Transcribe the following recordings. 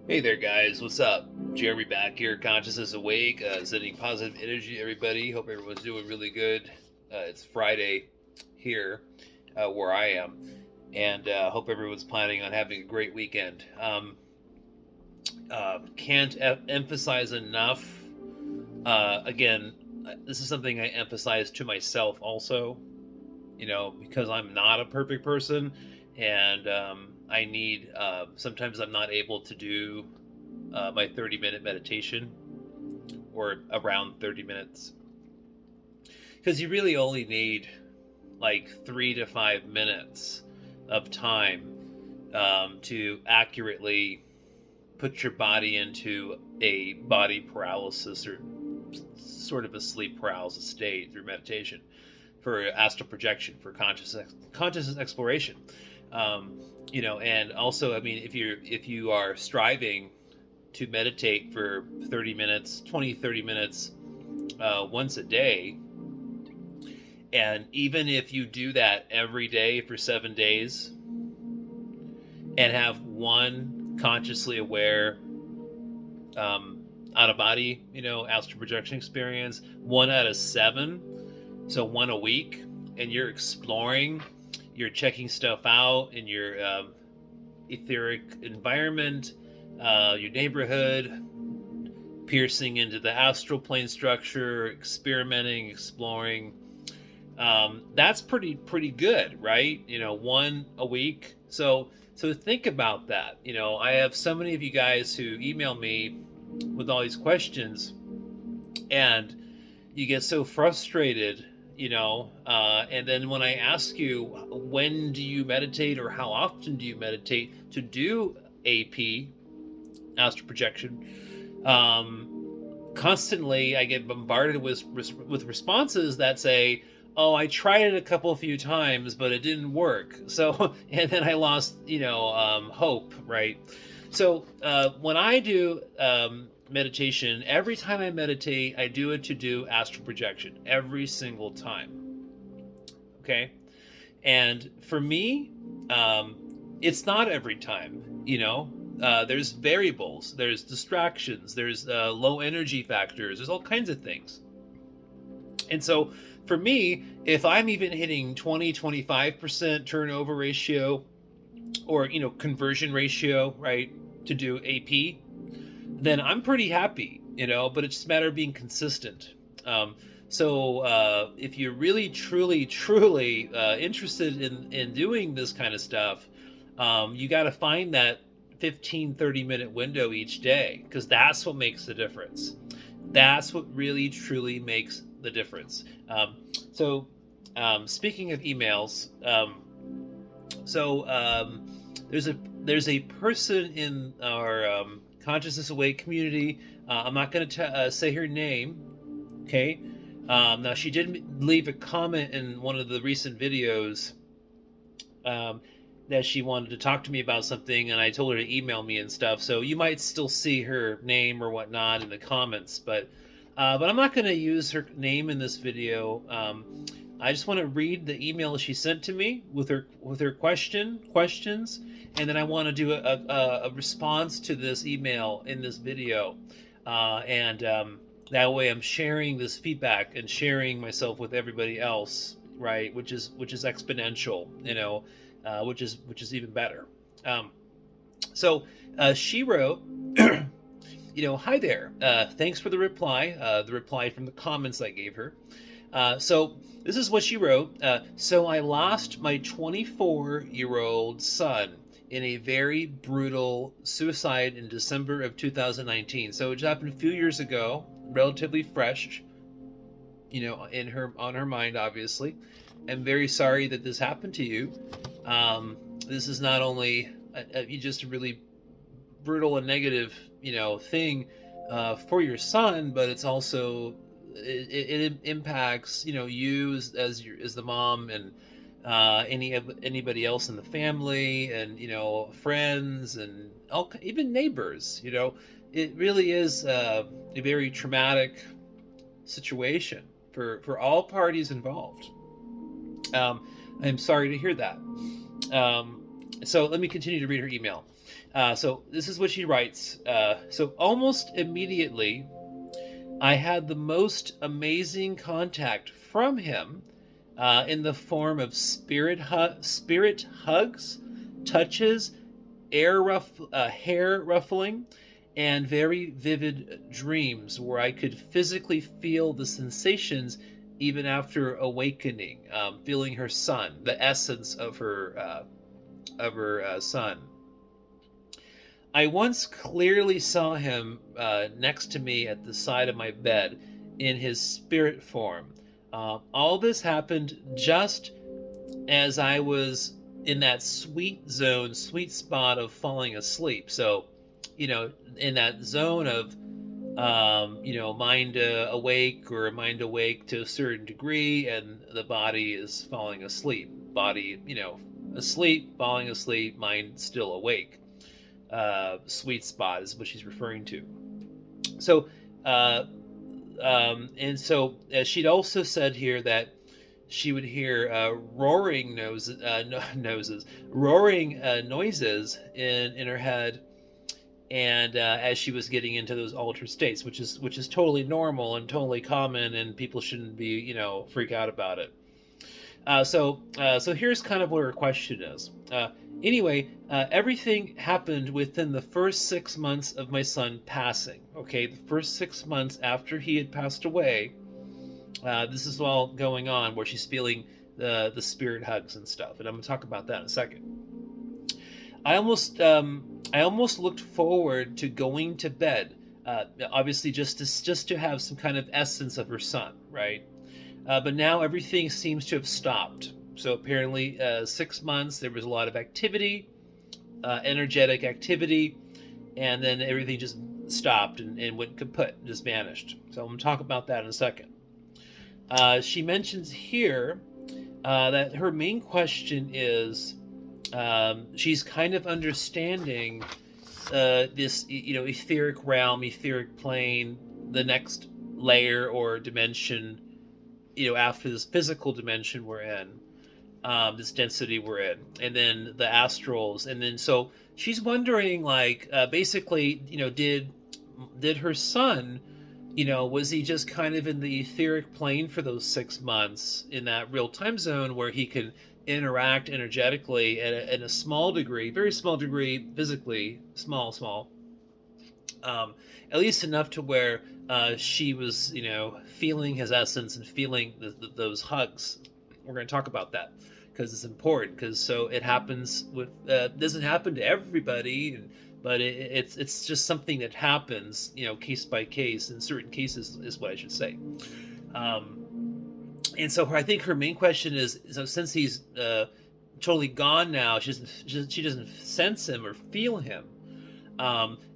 Hey there, guys. What's up? Jeremy back here, Consciousness Awake, sending positive energy to everybody. Hope everyone's doing really good. It's Friday here where I am, and hope everyone's planning on having a great weekend. Can't emphasize enough. Again, this is something I emphasize to myself also, because I'm not a perfect person, and I need, sometimes I'm not able to do my 30-minute meditation or around 30 minutes because you really only need like 3 to 5 minutes of time to accurately put your body into a body paralysis or sort of a sleep paralysis state through meditation for astral projection for consciousness exploration. And also, I mean, if you are striving to meditate for 30 minutes, 20, 30 minutes once a day. And even if you do that every day for 7 days and have one consciously aware out of body, astral projection experience, 1 out of 7, so one a week, and you're exploring, you're checking stuff out in your etheric environment, your neighborhood, piercing into the astral plane structure, experimenting, exploring. That's pretty good, right? One a week. So think about that. I have so many of you guys who email me with all these questions, and you get so frustrated, and then when I ask you, when do you meditate or how often do you meditate to do AP, astral projection, constantly I get bombarded with responses that say, "Oh, I tried it a few times, but it didn't work." So, and then I lost, hope, right? So, when I do meditation, every time I meditate, I do it to do astral projection every single time. Okay, and for me, it's not every time, there's variables, there's distractions, there's low energy factors, there's all kinds of things. And so for me, if I'm even hitting 20-25% turnover ratio or conversion ratio, right, to do AP, then I'm pretty happy, but it's just a matter of being consistent. So if you're really truly interested in doing this kind of stuff, you got to find that 15-30 minute window each day, because that's what makes the difference. That's what really truly makes the difference. Speaking of emails, there's a person in our Consciousness Awake community. I'm not going to say her name. Okay. Now, she did leave a comment in one of the recent videos that she wanted to talk to me about something, and I told her to email me and stuff. So you might still see her name or whatnot in the comments, but I'm not going to use her name in this video. I just want to read the email she sent to me with her questions, and then I want to do a response to this email in this video, and that way I'm sharing this feedback and sharing myself with everybody else, right? Which is exponential, which is even better. She wrote, hi there. Thanks for the reply from the comments I gave her. So this is what she wrote. So I lost my 24-year-old son in a very brutal suicide in December of 2019. So it happened a few years ago, relatively fresh, on her mind, obviously. I'm very sorry that this happened to you. This is not only just a really brutal and negative, thing for your son, but it's also it impacts you as the mom, and anybody else in the family, and friends, and even neighbors. It really is a very traumatic situation for all parties involved. I'm sorry to hear that. So let me continue to read her email. So this is what she writes. So almost immediately, I had the most amazing contact from him in the form of spirit hugs, touches, hair ruffling, and very vivid dreams where I could physically feel the sensations even after awakening, feeling her son, the essence of her son. I once clearly saw him next to me at the side of my bed in his spirit form. All this happened just as I was in that sweet zone, sweet spot of falling asleep. So, in that zone of, mind awake or mind awake to a certain degree, and the body is falling asleep. Body, asleep, falling asleep, mind still awake. Sweet spot is what she's referring to. So, uh, and so she'd also said here that she would hear roaring roaring noises in her head, and as she was getting into those altered states, which is totally normal and totally common, and people shouldn't be freak out about it. So here's kind of what her question is. Anyway, everything happened within the first 6 months of my son passing. Okay, the first 6 months after he had passed away, this is all going on where she's feeling the spirit hugs and stuff, and I'm gonna talk about that in a second. I almost looked forward to going to bed, obviously just to have some kind of essence of her son, right? But now everything seems to have stopped. So apparently, 6 months there was a lot of activity, energetic activity, and then everything just stopped and went kaput, just vanished. So I'm going to talk about that in a second. She mentions here that her main question is, she's kind of understanding this, etheric realm, etheric plane, the next layer or dimension, after this physical dimension we're in, this density we're in, and then the astrals, and then so she's wondering, like, basically, did her son, was he just kind of in the etheric plane for those 6 months in that real time zone where he can interact energetically at a small degree, very small degree, physically small, um, at least enough to where she was, feeling his essence and feeling those hugs. We're going to talk about that because it's important. Because so it happens with doesn't happen to everybody, but it's just something that happens, case by case. In certain cases, is what I should say. And so I think her main question is, so since he's totally gone now, she doesn't sense him or feel him.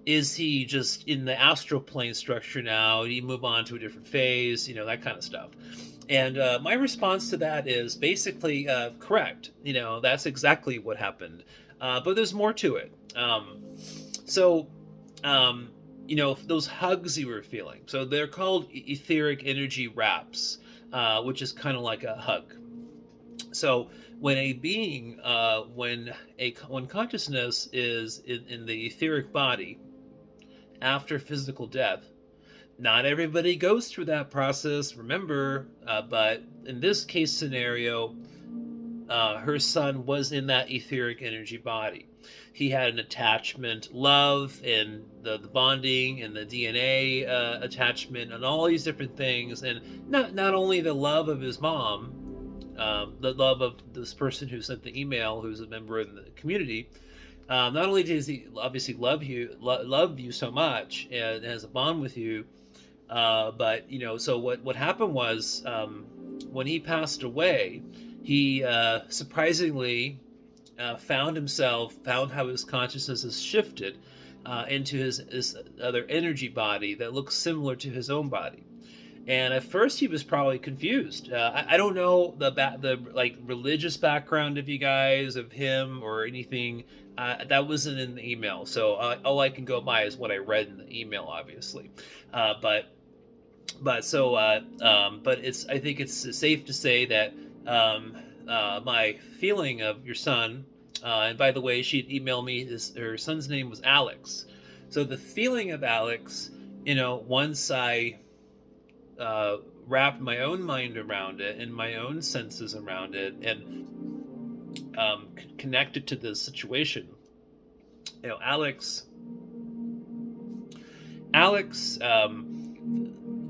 Is he just in the astral plane structure now? Do you move on to a different phase? That kind of stuff. And my response to that is basically correct. That's exactly what happened. But there's more to it. So, those hugs you were feeling. So they're called etheric energy wraps, which is kind of like a hug. So when a being, when consciousness is in the etheric body after physical death, not everybody goes through that process, remember, but in this case scenario, her son was in that etheric energy body. He had an attachment, love, and the bonding, and the DNA attachment, and all these different things, and not only the love of his mom, the love of this person who sent the email, who's a member in the community. Not only does he obviously love you so much and has a bond with you, but so what happened was, when he passed away, he surprisingly found how his consciousness has shifted into his other energy body that looks similar to his own body. And at first he was probably confused. I don't know the like religious background of you guys, of him or anything. That wasn't in the email, so all I can go by is what I read in the email, obviously. But I think it's safe to say that my feeling of your son And by the way, she'd emailed me, her son's name was Alex. So the feeling of Alex, once I uh, wrapped my own mind around it and my own senses around it, and connected to this situation, Alex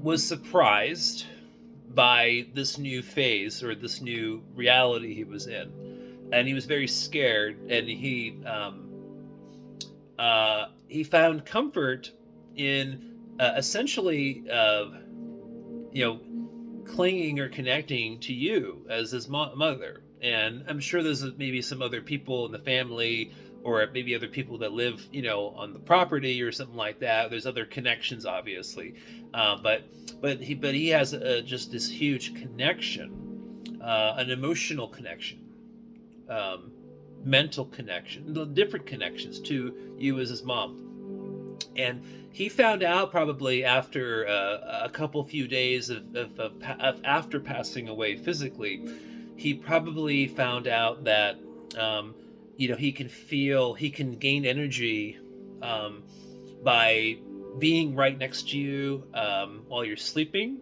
was surprised by this new phase, or this new reality he was in, and he was very scared, and he found comfort in essentially you know clinging or connecting to you as his mother. And I'm sure there's maybe some other people in the family, or maybe other people that live, on the property or something like that. There's other connections, obviously, but he has just this huge connection, an emotional connection, um, mental connection, the different connections to you as his mom. And he found out probably after a couple few days of after passing away physically. He probably found out that um, he can gain energy um, by being right next to you while you're sleeping,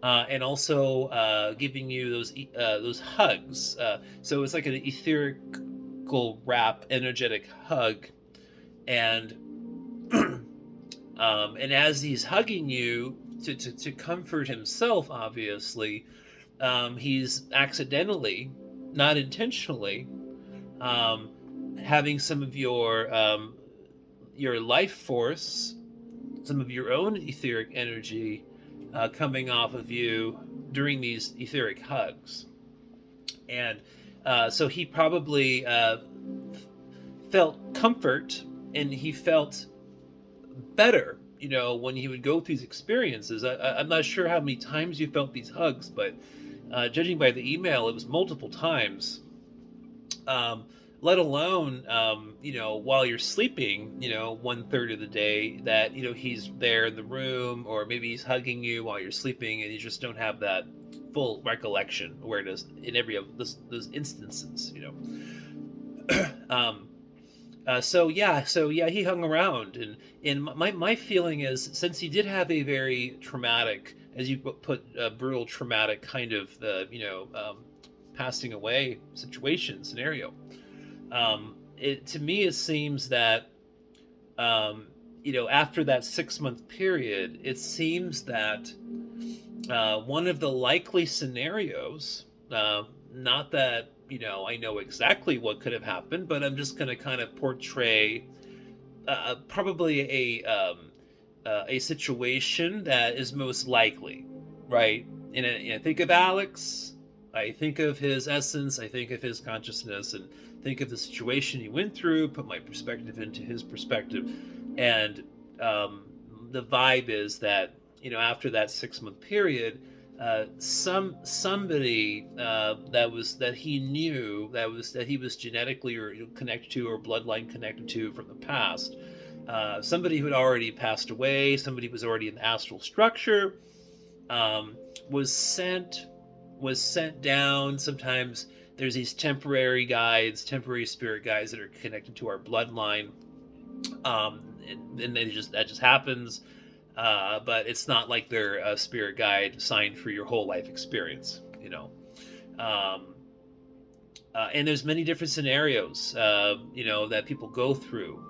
and also giving you those hugs. So it's like an etherical wrap, energetic hug, and and as he's hugging you to comfort himself, obviously, he's accidentally, not intentionally, um, having some of your life force, some of your own etheric energy coming off of you during these etheric hugs. And so he probably felt comfort, and he felt better, when he would go through these experiences. I'm not sure how many times you felt these hugs, but judging by the email, it was multiple times. Um, Let alone, while you're sleeping, 1/3 of the day, that he's there in the room, or maybe he's hugging you while you're sleeping, and you just don't have that full recollection awareness in every of those instances. um, so yeah, he hung around, and my feeling is, since he did have a very traumatic, as you put, brutal, traumatic kind of passing away situation scenario. To me, it seems that after that 6-month period, it seems that one of the likely scenarios, not that I know exactly what could have happened, but I'm just going to kind of portray probably a situation that is most likely, right? And I think of Alex, I think of his essence, I think of his consciousness, and think of the situation he went through, put my perspective into his perspective, and um, the vibe is that after that 6-month period, somebody that he knew, that he was genetically or connected to, or bloodline connected to from the past, somebody who had already passed away, somebody who was already in the astral structure, um, was sent was sent down. Sometimes there's these temporary guides, temporary spirit guides that are connected to our bloodline, and that just happens. But it's not like they're a spirit guide signed for your whole life experience. Um, and there's many different scenarios, that people go through.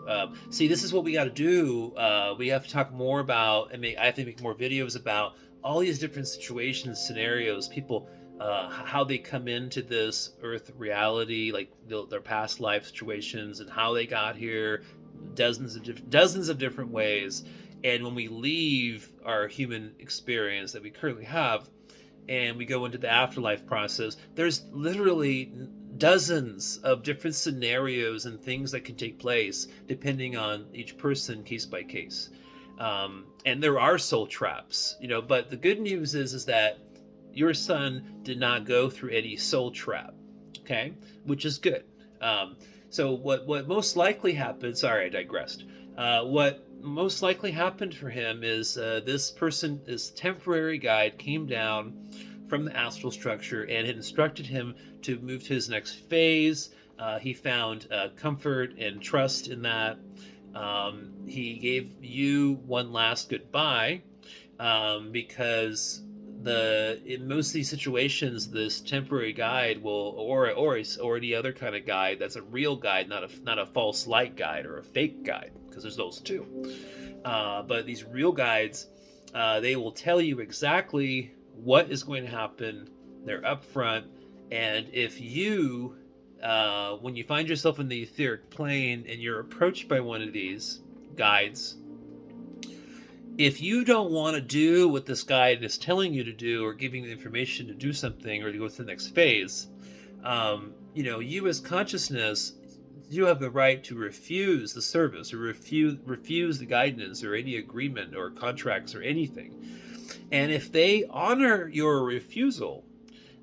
See, this is what we got to do. We have to talk more about, and I have to make more videos about all these different situations, scenarios, people, how they come into this Earth reality, like their past life situations, and how they got here, dozens of different ways. And when we leave our human experience that we currently have, and we go into the afterlife process, there's literally dozens of different scenarios and things that can take place depending on each person, case by case. And there are soul traps, but the good news is that your son did not go through any soul trap, okay, which is good. So what most likely happened, sorry, I digressed. What most likely happened for him is, this temporary guide came down from the astral structure and had instructed him to move to his next phase, He found comfort and trust in that. He gave you one last goodbye, because in most of these situations, this temporary guide will, or any other kind of guide that's a real guide, not a false light guide or a fake guide, because there's those too. But these real guides, they will tell you exactly what is going to happen. They're upfront, and if you, when you find yourself in the etheric plane and you're approached by one of these guides, if you don't want to do what this guide is telling you to do, or giving the information to do something, or to go to the next phase, you as consciousness, you have the right to refuse the service, or refuse the guidance, or any agreement or contracts or anything. And if they honor your refusal,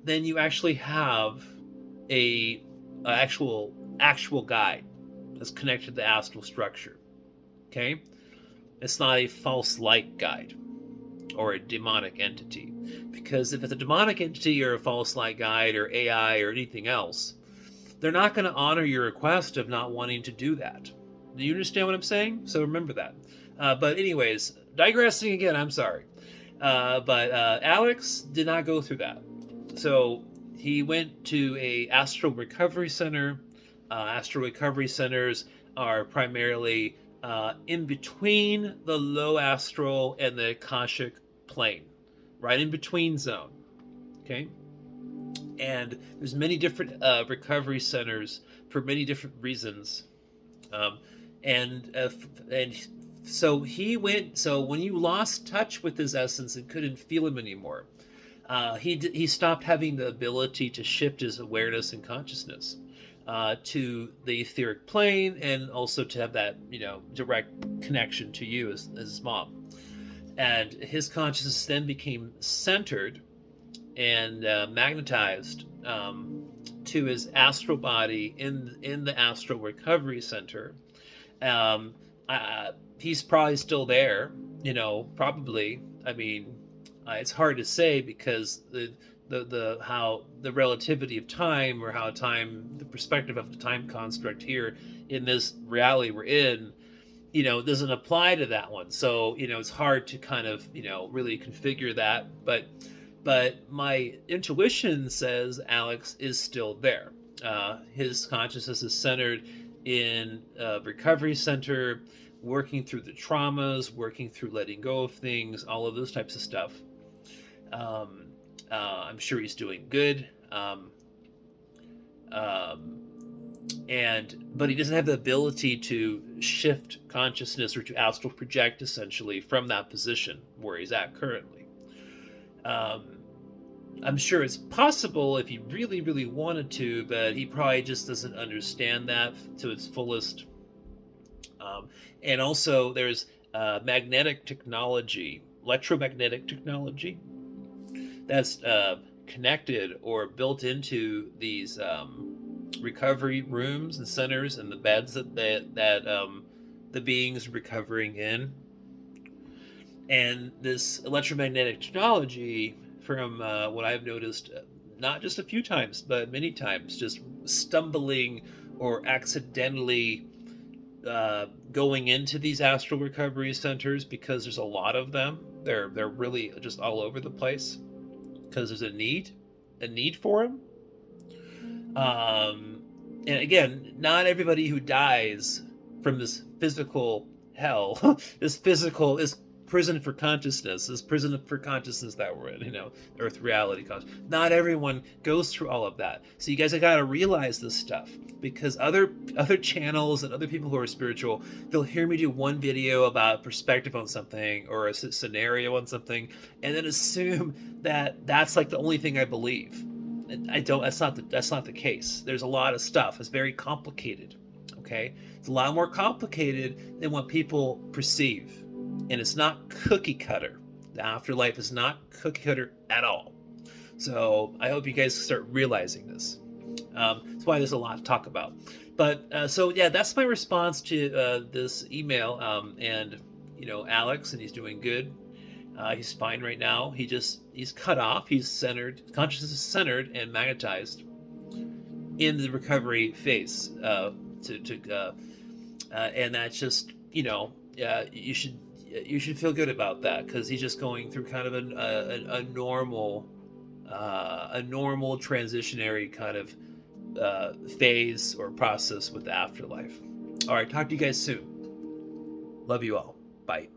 then you actually have a actual guide that's connected to the astral structure. Okay? It's not a false light guide or a demonic entity. Because if it's a demonic entity or a false light guide or AI or anything else, they're not going to honor your request of not wanting to do that. Do you understand what I'm saying? So remember that. But anyways, digressing again, I'm sorry. But Alex did not go through that. So he went to a Astral Recovery Center. Astral Recovery Centers are primarily in between the low astral and the Akashic plane, right in between zone. Okay? And there's many different recovery centers for many different reasons. And so he went. So when you lost touch with his essence and couldn't feel him anymore, he stopped having the ability to shift his awareness and consciousness to the etheric plane, and also to have that direct connection to you as his mom. And his consciousness then became centered and magnetized to his astral body in the Astral Recovery Center. He's probably still there, probably. I mean, it's hard to say, because how the relativity of time, or the perspective of the time construct here in this reality we're in, doesn't apply to that one. So it's hard to kind of really configure that. But my intuition says Alex is still there. His consciousness is centered in a recovery center, working through the traumas, working through letting go of things, all of those types of stuff. I'm sure he's doing good. But he doesn't have the ability to shift consciousness, or to astral project, essentially, from that position where he's at currently. I'm sure it's possible if he really, really wanted to, but he probably just doesn't understand that to its fullest. And also, there's magnetic technology, electromagnetic technology, that's connected or built into these recovery rooms and centers, and the beds that the beings recovering in. And this electromagnetic technology, from what I've noticed, not just a few times, but many times, just stumbling or accidentally going into these astral recovery centers, because there's a lot of them. They're really just all over the place, because there's a need for them. And again, not everybody who dies from this physical hell, this prison for consciousness, that we're in, Earth reality consciousness. Not everyone goes through all of that. So you guys have got to realize this stuff, because other channels and other people who are spiritual, they'll hear me do one video about perspective on something, or a scenario on something, and then assume that that's like the only thing I believe. I don't. That's not the case. There's a lot of stuff. It's very complicated. Okay, it's a lot more complicated than what people perceive. And it's not cookie cutter. The afterlife is not cookie cutter at all. So I hope you guys start realizing this. That's why there's a lot to talk about. But so yeah, that's my response to this email. And Alex, and he's doing good. He's fine right now. He's cut off. He's centered. Consciousness is centered and magnetized in the recovery phase. And that's just, you should feel good about that, because he's just going through kind of a normal transitionary kind of phase or process with the afterlife. All right, talk to you guys soon. Love you all. Bye.